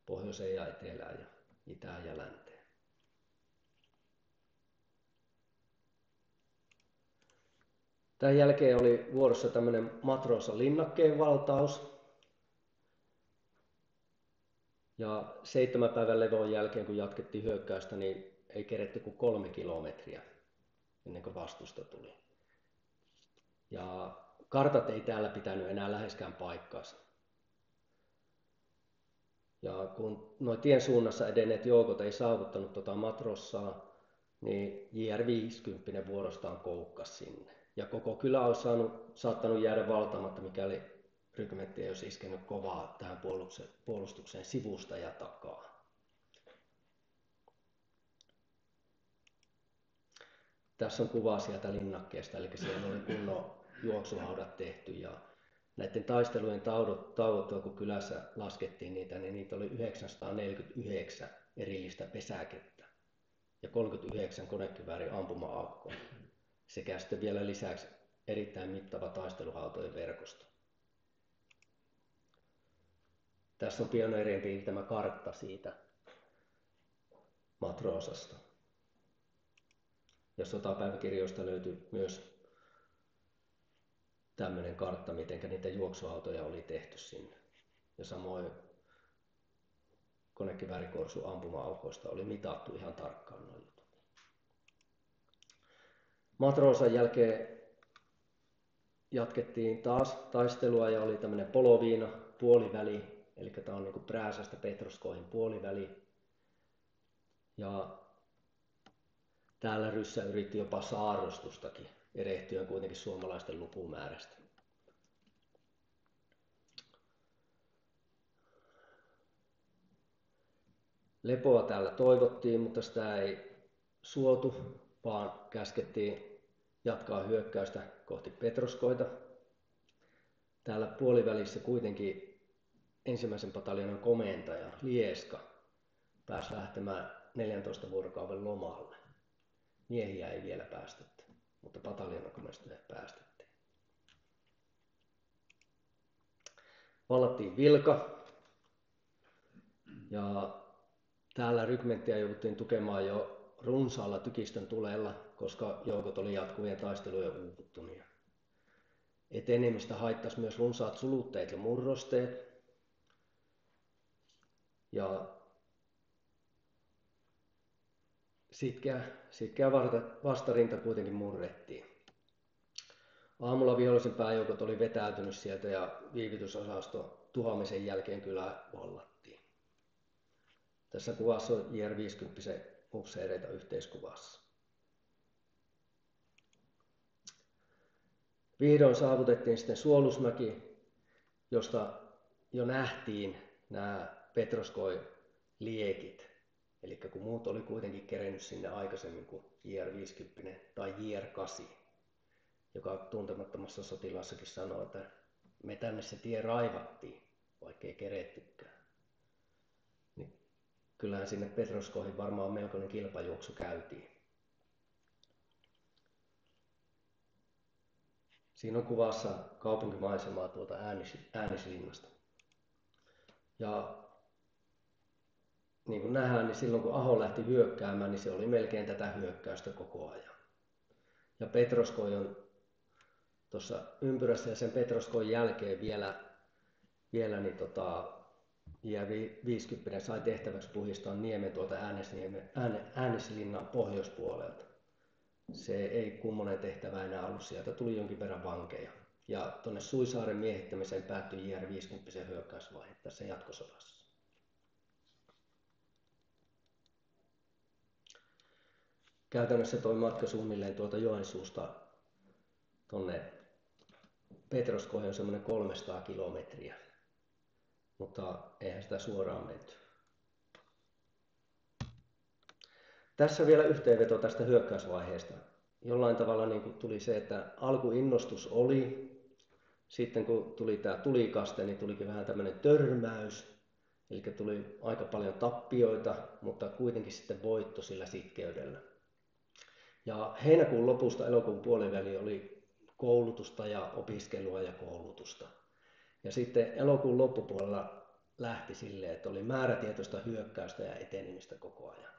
pohjoiseen ja etelään ja itään ja länteen. Tämän jälkeen oli vuorossa tämmöinen matroosan linnakkeen valtaus. Ja 7 päivän levon jälkeen, kun jatkettiin hyökkäystä, niin ei keretty kuin 3 kilometriä ennen kuin vastusta tuli. Ja kartat ei täällä pitänyt enää läheskään paikkaansa. Ja kun nuo tien suunnassa edenneet joukot ei saavuttanut matrossaa, niin JR 50 vuorostaan koukkasi sinne. Ja koko kylä olisi saattanut jäädä valtamatta, mikäli rykmentti ei olisi iskenyt kovaa tähän puolustukseen sivusta ja takaa. Tässä on kuva sieltä linnakkeesta, eli siellä oli kunnon juoksuhaudat tehty. Ja näiden taistelujen tauottua, kun kylässä laskettiin niitä, niin niitä oli 949 erillistä pesäkettä ja 39 konekiväärin ampuma-aukkoa. Sekä sitten vielä lisäksi erittäin mittava taisteluhautojen verkosto. Tässä on pioneerien piirtämä kartta siitä matroosasta. Ja sotapäiväkirjoista löytyy myös tämmöinen kartta, miten niitä juoksuautoja oli tehty sinne. Ja samoin konekiväärikorsun ampuma-aukoista oli mitattu ihan tarkkaan nuo jutut. Matroosan jälkeen jatkettiin taas taistelua ja oli tämmöinen Poloviina puoliväli, eli tämä on niin kuin Prääsästä Petroskoihin puoliväli. Ja täällä Ryssä yritti jopa saarrostustakin, erehtyen kuitenkin suomalaisten lukumäärästä. Lepoa täällä toivottiin, mutta sitä ei suotu, vaan käskettiin jatkaa hyökkäystä kohti Petroskoita. Täällä puolivälissä kuitenkin ensimmäisen pataljonan komentaja Lieska pääsi lähtemään 14 vuorokauden lomalle. Miehiä ei vielä päästetty, mutta pataljonakomentaja päästettiin. Vallattiin Vilka ja täällä rykmenttiä jouduttiin tukemaan jo runsaalla tykistön tulella, koska joukot oli jatkuvien taistelujen uuputtuneita. Etenemistä haittasi myös runsaat sulutteet ja murrosteet. Ja sitkeä vastarinta kuitenkin murrettiin. Aamulla vihollisen pääjoukot oli vetäytynyt sieltä ja viivytysosasto tuhoamisen jälkeen kylää vallattiin. Tässä kuvassa on JR 50 upseereita yhteiskuvassa. Vihdoin saavutettiin sitten Suolusmäki, josta jo nähtiin nämä Petroskoi liekit. Eli kun muut oli kuitenkin kerennyt sinne aikaisemmin kuin JR 50 tai JR 8, joka tuntemattomassa sotilaassakin sanoi, että me tänne se tie raivattiin, vaikkei kerettykään. Niin kyllähän sinne Petroskoihin varmaan melkoinen kilpajuoksu käytiin. Siinä on kuvassa kaupunkimaisemaa tuolta Äänislinnasta. Ja niin kuin nähdään, niin silloin kun Aho lähti hyökkäämään, niin se oli melkein tätä hyökkäystä koko ajan. Ja Petroskoi on tuossa ympyrässä ja sen Petroskoin jälkeen vielä niin JR 50 sai tehtäväksi puhdistaa niemen tuolta Äänislinnan pohjoispuolelta. Se ei kummonen tehtävä enää ollut, sieltä tuli jonkin verran vankeja. Ja tuonne Suisaaren miehittämiseen päättyi JR 50 hyökkäysvaihe tässä jatkosodassa. käytännössä tuo matka suunnilleen tuolta Joensuusta tuonne Petroskoihin on semmoinen 300 kilometriä, mutta eihän sitä suoraan menty. Tässä vielä yhteenveto tästä hyökkäysvaiheesta. Jollain tavalla niin kuin tuli se, että alkuinnostus oli, sitten kun tuli tämä tulikaste, niin tulikin vähän tämmöinen törmäys, eli tuli aika paljon tappioita, mutta kuitenkin sitten voitto sillä sitkeydellä. Ja heinäkuun lopusta elokuun puoliväli oli koulutusta ja opiskelua ja koulutusta. Ja sitten elokuun loppupuolella lähti silleen, että oli määrätietoista hyökkäystä ja etenemistä koko ajan.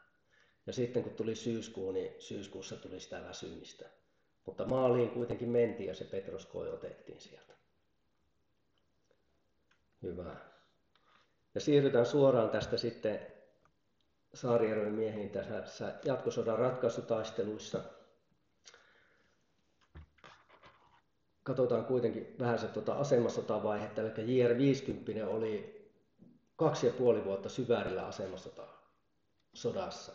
Ja sitten kun tuli syyskuu, niin syyskuussa tuli sitä väsymistä. Mutta maaliin kuitenkin mentiin ja se Petroskoi otettiin sieltä. Hyvä. Ja siirrytään suoraan tästä sitten Saarijärven miehiin tässä jatkosodan ratkaisutaisteluissa. Katsotaan kuitenkin vähän se asemasotavaihetta, eli JR 50 oli 2,5 vuotta Syvärillä asemasodassa.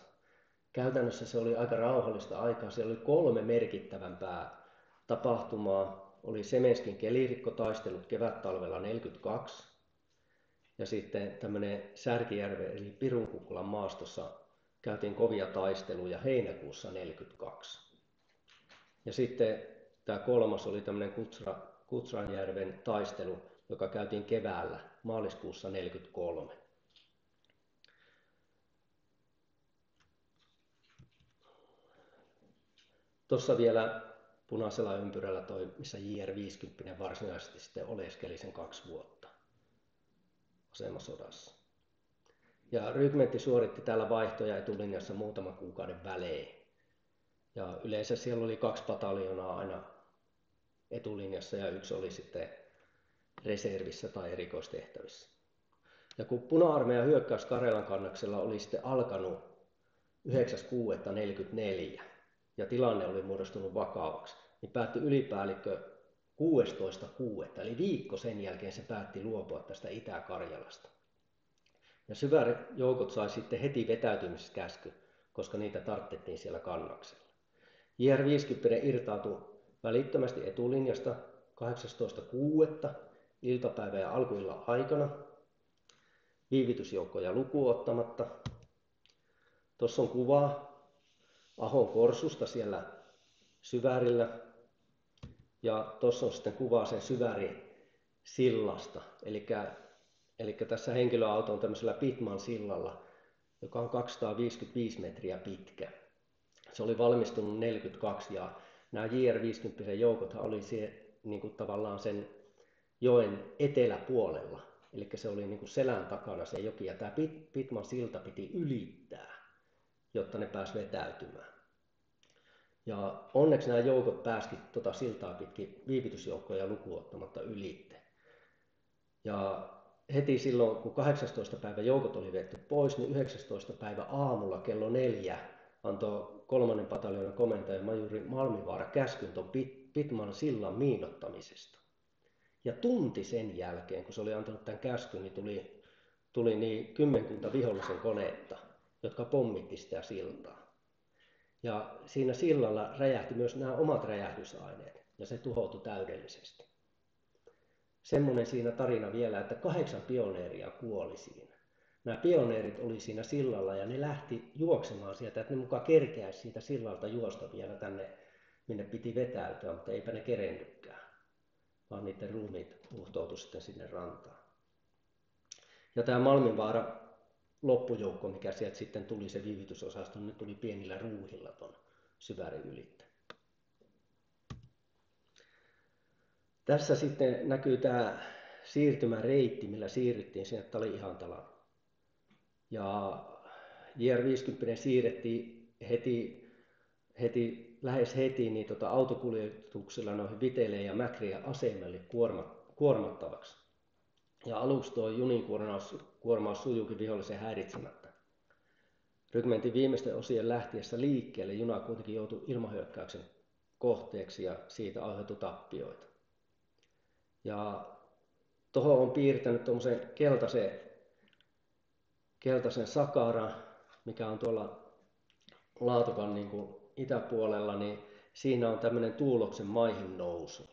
Käytännössä se oli aika rauhallista aikaa. Siellä oli 3 merkittävämpää tapahtumaa. Oli Semenskin kelirikkotaistelut kevättalvella 42 ja sitten tämmöinen Särkijärven eli Pirunkukkulan maastossa käytiin kovia taisteluja heinäkuussa 42. Ja sitten tämä 3. oli tämmöinen Kutranjärven taistelu, joka käytiin keväällä maaliskuussa 43. Tuossa vielä punaisella ympyrällä toi, missä JR 50 varsinaisesti sitten oleskeli sen 2 vuotta asemasodassa. Ja rykmentti suoritti täällä vaihtoja etulinjassa muutaman kuukauden välein. Ja yleensä siellä oli 2 pataljoonaa aina etulinjassa ja 1 oli sitten reservissä tai erikoistehtävissä. Ja kun Puna-armeijan hyökkäys Karelan kannaksella oli sitten alkanut 9.6.44 ja tilanne oli muodostunut vakavaksi, niin päätti ylipäällikkö 16.6. eli viikko sen jälkeen se päätti luopua tästä Itä-Karjalasta. Ja syvärijoukot sai sitten heti vetäytymiskäsky, koska niitä tarvittiin siellä kannaksella. JR 50 irtautui välittömästi etulinjasta 18.6. iltapäivä- ja alkuillan aikana, viivitysjoukkoja lukuun ottamatta. Tuossa on kuva Ahon korsusta siellä Syvärillä. Ja tuossa on sitten kuva sen Syväri-sillasta. Eli tässä henkilöauto on tämmöisellä Pitman sillalla, joka on 255 metriä pitkä. Se oli valmistunut 42 ja nämä JR 50 joukot oli niin kuin tavallaan sen joen eteläpuolella. Eli se oli niin kuin selän takana se joki ja tämä Pitman silta piti ylittää, jotta ne pääsi vetäytymään. Ja onneksi nämä joukot pääsivät siltaa pitkin viivitysjoukkoja lukuun ottamatta ylitte. Ja heti silloin, kun 18. päivä joukot oli viety pois, niin 19. päivä aamulla kello 4 antoi 3. pataljoonan komentaja majuri Malmivaara käskyn tuon Pitman sillan miinottamisesta. Ja tunti sen jälkeen, kun se oli antanut tämän käskyn, niin tuli niin kymmenkunta vihollisen koneetta, jotka pommitti sitä siltaa. Ja siinä sillalla räjähti myös nämä omat räjähdysaineet, ja se tuhoutui täydellisesti. Semmoinen siinä tarina vielä, että 8 pioneeria kuoli siinä. Nämä pioneerit oli siinä sillalla ja ne lähti juoksemaan sieltä, että ne mukaan kerkeäisi siitä sillalta juosta vielä tänne, minne piti vetäytyä, mutta eipä ne kerennykään, vaan niiden ruumiit uhtoutui sitten sinne rantaan. Ja tämä Malminvaara loppujoukko, mikä sieltä sitten tuli, se viivitysosasto, ne tuli pienillä ruuhilla tuon Syvärin ylitse. Tässä sitten näkyy tämä siirtymäreitti, millä siirryttiin sinne Tali-Ihantalaan. Ja JR 50 siirrettiin lähes heti niin autokuljetuksilla noihin Viteleen ja Mäkrien asemille kuormattavaksi. Ja aluksi tuo junin kuormaus sujuukin vihollisen häiritsemättä. Rykmentin viimeisten osien lähtiessä liikkeelle juna kuitenkin joutui ilmahyökkäyksen kohteeksi ja siitä aiheutui tappioita. Ja tuohon on piirtänyt tuommoisen keltaisen sakaran, mikä on tuolla Laatokan niin kuin itäpuolella, niin siinä on tämmöinen Tuuloksen maihin nousu.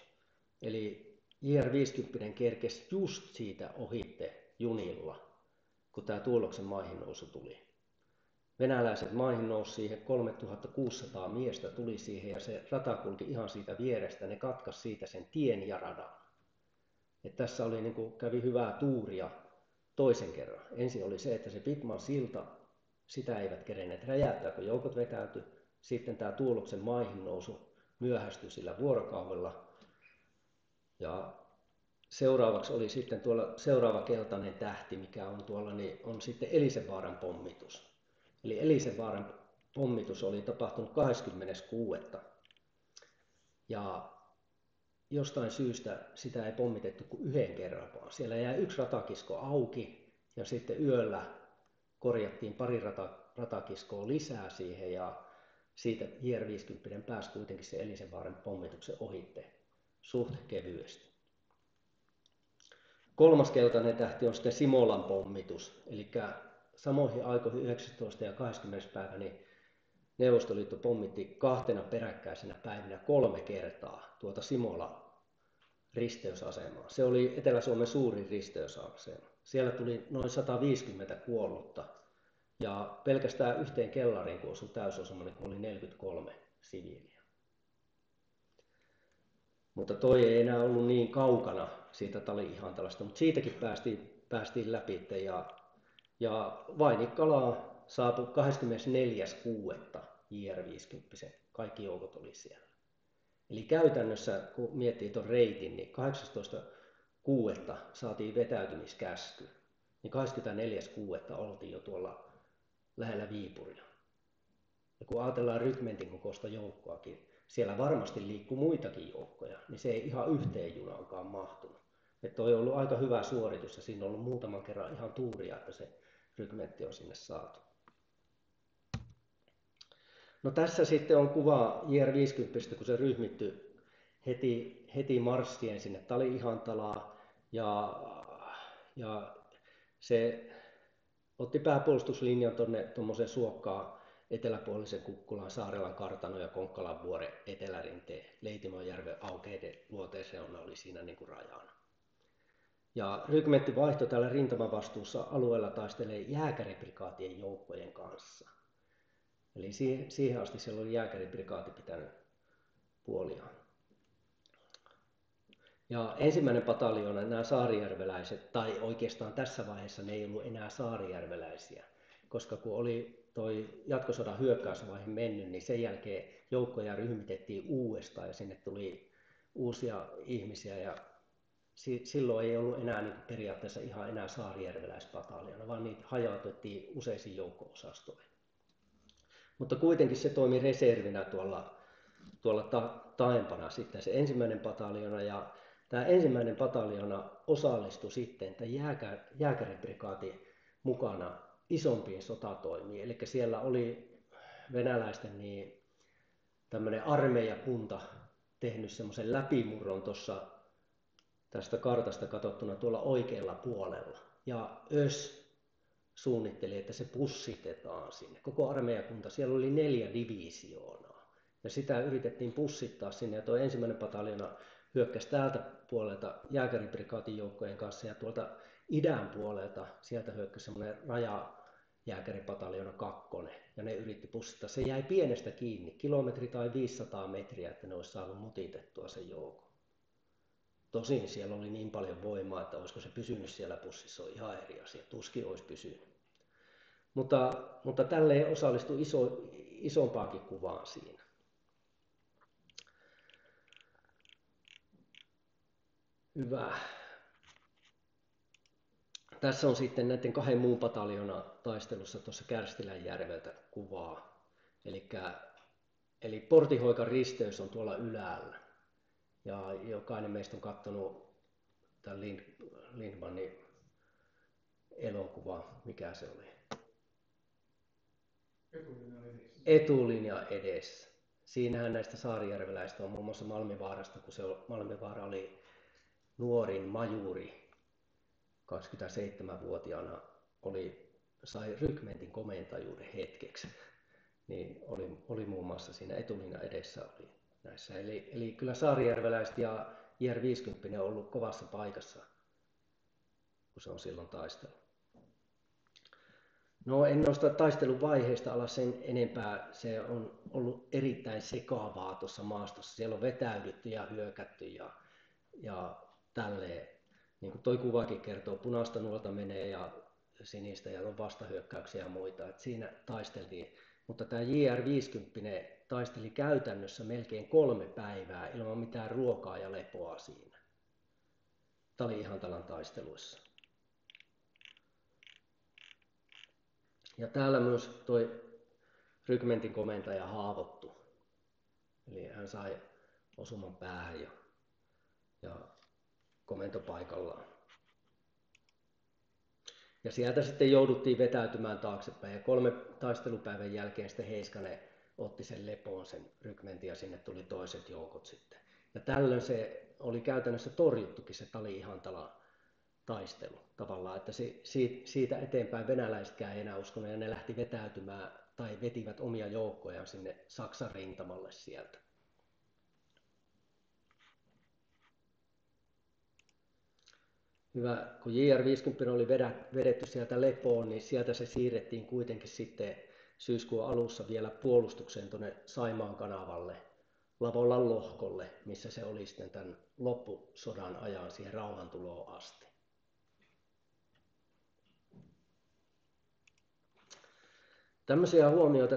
Eli JR50 kerkesi just siitä ohitte junilla, kun tämä Tuuloksen maihin nousu tuli. Venäläiset maihin nousi siihen, 3600 miestä tuli siihen ja se rata kulki ihan siitä vierestä. Ne katkaisi siitä sen tien ja radan. Et tässä oli, niin kuin, kävi hyvää tuuria toisen kerran. Ensin oli se, että se Pitman silta, sitä eivät kerenneet räjäyttää, kun joukot vetäytyi. Sitten tämä Tuuloksen maihin nousu myöhästyi sillä vuorokaudella. Ja seuraavaksi oli sitten tuolla seuraava keltainen tähti, mikä on tuolla, niin on sitten Elisenvaaran pommitus. Eli Elisenvaaran pommitus oli tapahtunut 26. Ja jostain syystä sitä ei pommitettu kuin yhden kerran vaan. Siellä jäi yksi ratakisko auki ja sitten yöllä korjattiin pari ratakiskoa lisää siihen ja siitä JR50 pääsi kuitenkin se Elisenvaaran pommituksen ohitte suht kevyesti. Kolmas keltainen tähti on sitten Simolan pommitus, eli samoihin aikoihin 19. ja 20. päivä niin Neuvostoliitto pommitti 2 peräkkäisenä päivinä 3 kertaa tuota Simola risteysasemaa. Se oli Etelä-Suomen suurin risteysasema. Siellä tuli noin 150 kuollutta ja pelkästään yhteen kellariin, kun osui täysosuma, niin oli 43 siviiliä. Mutta toi ei enää ollut niin kaukana siitä Tali-Ihantalasta, mutta siitäkin päästiin läpi. Ja Vainikkalaan saapui 24.6. JR50, kaikki joukot oli siellä. Eli käytännössä, kun miettii tuon reitin, niin 18.6. saatiin vetäytymiskäsky, niin 24.6. oltiin jo tuolla lähellä Viipuria. Ja kun ajatellaan rykmentin kokoista joukkoakin, siellä varmasti liikkuu muitakin joukkoja, niin se ei ihan yhteen junaankaan mahtunut. Että toi on ollut aika hyvä suoritus ja siinä on ollut muutaman kerran ihan tuuria, että se rykmentti on sinne saatu. No tässä sitten on kuva JR50, kun se ryhmittyi heti marssien sinne Tali-Ihantalaan ja se otti pääpuolustuslinjan tuommoiseen suokkaan eteläpuolisen Kukkulan, Saarelan kartanon ja Konkkalan vuoren etelärinteen. Leitimojärven aukeiden luoteisreuna oli siinä niin kuin rajana. Ja rykmentti vaihtoi täällä rintamavastuussa alueella taistelee jääkäriprikaatien joukkojen kanssa. Eli siihen asti siellä oli jääkäriprikaati pitänyt puoliaan. Ja ensimmäinen pataljoona, nämä saarijärveläiset, tai oikeastaan tässä vaiheessa ne ei ollut enää saarijärveläisiä, koska kun oli toi jatkosodan hyökkäysvaihe mennyt, niin sen jälkeen joukkoja ryhmitettiin uudestaan ja sinne tuli uusia ihmisiä ja silloin ei ollut enää niin periaatteessa ihan enää saarijärveläispataljoona, vaan niitä hajautettiin useisiin joukko-osastoihin. Mutta kuitenkin se toimi reservinä tuolla taempana sitten se ensimmäinen pataljoona ja tämä ensimmäinen pataljoona osallistui sitten tämän jääkäriprikaati mukana isompiin sotatoimiin. Eli siellä oli venäläisten niin tämmöinen armeijakunta tehnyt semmoisen läpimurron tuossa tästä kartasta katsottuna tuolla oikealla puolella. Ja ÖS suunnitteli, että se pussitetaan sinne. Koko armeijakunta, siellä oli 4 divisioonaa. Ja sitä yritettiin pussittaa sinne ja tuo ensimmäinen pataljona hyökkäsi täältä puolelta jääkäriprikaatin joukkojen kanssa ja tuolta idän puolelta sieltä hyökkäsi semmoinen rajajääkäripataljona 2 ja ne yritti pussittaa. Se jäi pienestä kiinni, kilometri tai 500 metriä, että ne olisi saanut mutitettua sen joukon. Tosin siellä oli niin paljon voimaa, että olisiko se pysynyt siellä pussissa, on ihan eri asia, tuskin olisi pysynyt. Mutta tälleen osallistui isompaakin kuvaan siinä. Hyvä. Tässä on sitten näiden 2 muun pataljona taistelussa tuossa Kärstilänjärveltä kuvaa. Eli Portinhoikan risteys on tuolla yläällä. Ja jokainen meistä on katsonut tämän Lindmanin elokuva, mikä se oli? Etulinja edessä. Siinähän näistä saarijärveläistä on muun muassa Malmivaarasta, kun Malmivaara oli nuorin majuri, 27-vuotiaana sai rykmentin komentajuuden hetkeksi. niin oli muun muassa siinä etulinjan edessä oli näissä. Eli kyllä saarijärveläiset ja JR 50 on ollut kovassa paikassa, kun se on silloin taistellut. No en nosta taistelun vaiheista alas sen enempää. Se on ollut erittäin sekaavaa tuossa maastossa. Siellä on vetäydytty ja hyökätty ja tälleen. Niin kuin toi kuvakin kertoo, punaista nuolta menee ja sinistä ja on vastahyökkäyksiä ja muita. Et siinä taisteltiin. Mutta tämä JR 50 taisteli käytännössä melkein 3 päivää ilman mitään ruokaa ja lepoa siinä. Tali-Ihantalan taisteluissa. Ja täällä myös toi rykmentin komentaja haavoittui. Eli hän sai osuman päähän ja komentopaikallaan. Ja sieltä sitten jouduttiin vetäytymään taaksepäin. Ja 3 taistelupäivän jälkeen sitten Heiskanen otti sen lepoon sen rykmentin ja sinne tuli toiset joukot sitten. Ja tällöin se oli käytännössä torjuttukin se Tali-Ihantala taistelu tavallaan, että siitä eteenpäin venäläisetkään ei enää uskonut ja ne lähti vetäytymään tai vetivät omia joukkojaan sinne Saksan rintamalle sieltä. Hyvä, kun JR 50 oli vedetty sieltä lepoon, niin sieltä se siirrettiin kuitenkin sitten syyskuun alussa vielä puolustukseen tuonne Saimaan kanavalle, Lavolan lohkolle, missä se oli sitten tämän loppusodan ajan siihen rauhantuloon asti. Tämmöisiä huomioita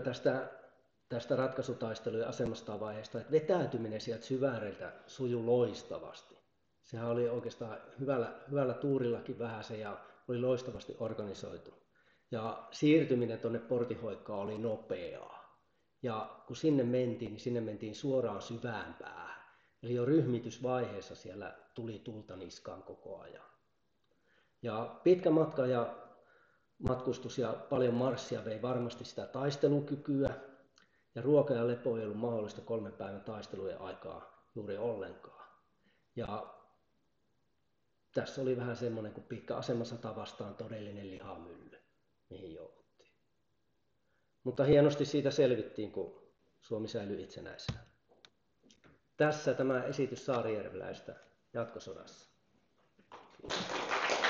tästä ratkaisutaistelujen asemasta vaiheesta, että vetäytyminen sieltä syväreiltä sujui loistavasti. Sehän oli oikeastaan hyvällä tuurillakin vähäsen ja oli loistavasti organisoitu. Ja siirtyminen tuonne Portinhoikkaan oli nopeaa. Ja kun sinne mentiin, niin sinne mentiin suoraan syvään päähän. Eli jo ryhmitysvaiheessa siellä tuli tulta niskaan koko ajan. Ja pitkä matka ja matkustus ja paljon marssia vei varmasti sitä taistelukykyä. Ja ruoka ja lepo ei ollut mahdollista 3 päivän taistelujen aikaa juuri ollenkaan. Ja tässä oli vähän semmoinen kuin pitkä asemasota vastaan todellinen lihamylly, mihin jouduttiin. Mutta hienosti siitä selvittiin, kun Suomi säilyi itsenäisenä. Tässä tämä esitys saarijärveläistä jatkosodassa. Kiitos.